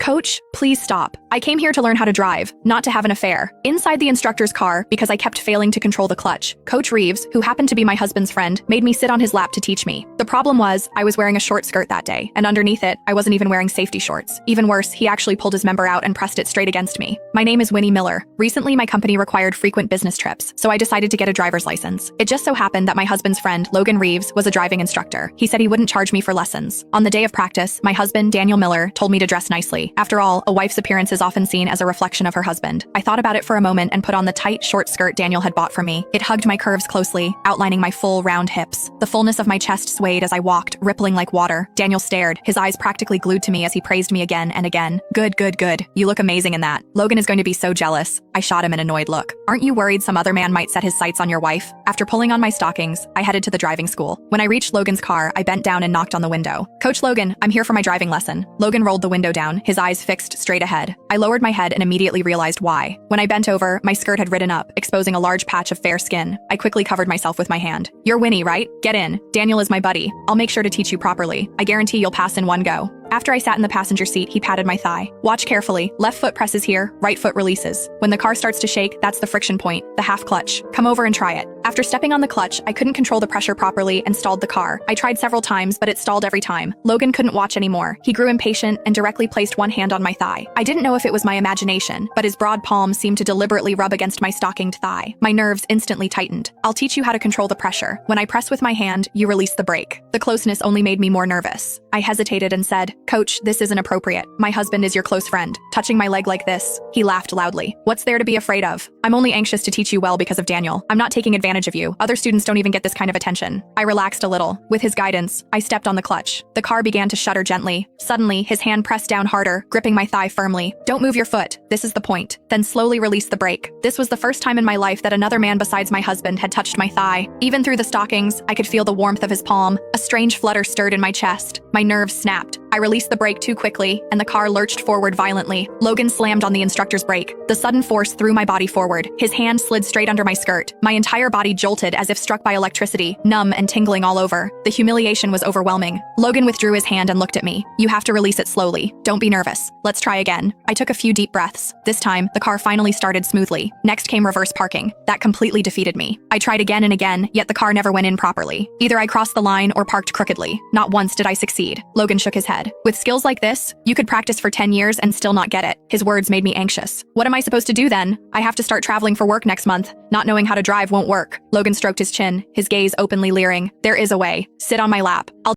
Coach, please stop. I came here to learn how to drive, not to have an affair. Inside the instructor's car, because I kept failing to control the clutch, Coach Reeves, who happened to be my husband's friend, made me sit on his lap to teach me. The problem was, I was wearing a short skirt that day, and underneath it, I wasn't even wearing safety shorts. Even worse, he actually pulled his member out and pressed it straight against me. My name is Winnie Miller. Recently, my company required frequent business trips, so I decided to get a driver's license. It just so happened that my husband's friend, Logan Reeves, was a driving instructor. He said he wouldn't charge me for lessons. On the day of practice, my husband, Daniel Miller, told me to dress nicely. After all, a wife's appearance is often seen as a reflection of her husband. I thought about it for a moment and put on the tight, short skirt Daniel had bought for me. It hugged my curves closely, outlining my full, round hips. The fullness of my chest swayed as I walked, rippling like water. Daniel stared, his eyes practically glued to me as he praised me again and again. Good, good, good. You look amazing in that. Logan is going to be so jealous. I shot him an annoyed look. Aren't you worried some other man might set his sights on your wife? After pulling on my stockings, I headed to the driving school. When I reached Logan's car, I bent down and knocked on the window. Coach Logan, I'm here for my driving lesson. Logan rolled the window down, his eyes fixed straight ahead. I lowered my head and immediately realized why. When I bent over, my skirt had ridden up, exposing a large patch of fair skin. I quickly covered myself with my hand. You're Winnie, right? Get in. Daniel is my buddy. I'll make sure to teach you properly. I guarantee you'll pass in one go. After I sat in the passenger seat, he patted my thigh. Watch carefully. Left foot presses here, right foot releases. When the car starts to shake, that's the friction point, the half clutch. Come over and try it. After stepping on the clutch, I couldn't control the pressure properly and stalled the car. I tried several times, but it stalled every time. Logan couldn't watch anymore. He grew impatient and directly placed one hand on my thigh. I didn't know if it was my imagination, but his broad palm seemed to deliberately rub against my stockinged thigh. My nerves instantly tightened. I'll teach you how to control the pressure. When I press with my hand, you release the brake. The closeness only made me more nervous. I hesitated and said, Coach, this isn't appropriate. My husband is your close friend. Touching my leg like this. He laughed loudly. What's there to be afraid of? I'm only anxious to teach you well because of Daniel. I'm not taking advantage of you. Other students don't even get this kind of attention. I relaxed a little. With his guidance, I stepped on the clutch. The car began to shudder gently. Suddenly, his hand pressed down harder, gripping my thigh firmly. Don't move your foot. This is the point. Then slowly release the brake. This was the first time in my life that another man besides my husband had touched my thigh. Even through the stockings, I could feel the warmth of his palm. A strange flutter stirred in my chest. My nerves snapped. I released the brake too quickly, and the car lurched forward violently. Logan slammed on the instructor's brake. The sudden force threw my body forward. His hand slid straight under my skirt. My entire body jolted as if struck by electricity, numb and tingling all over. The humiliation was overwhelming. Logan withdrew his hand and looked at me. You have to release it slowly. Don't be nervous. Let's try again. I took a few deep breaths. This time, the car finally started smoothly. Next came reverse parking. That completely defeated me. I tried again and again, yet the car never went in properly. Either I crossed the line or parked crookedly. Not once did I succeed. Logan shook his head. With skills like this, you could practice for 10 years and still not get it. His words made me anxious. What am I supposed to do then? I have to start traveling for work next month. Not knowing how to drive won't work. Logan stroked his chin, his gaze openly leering. There is a way. Sit on my lap. I'll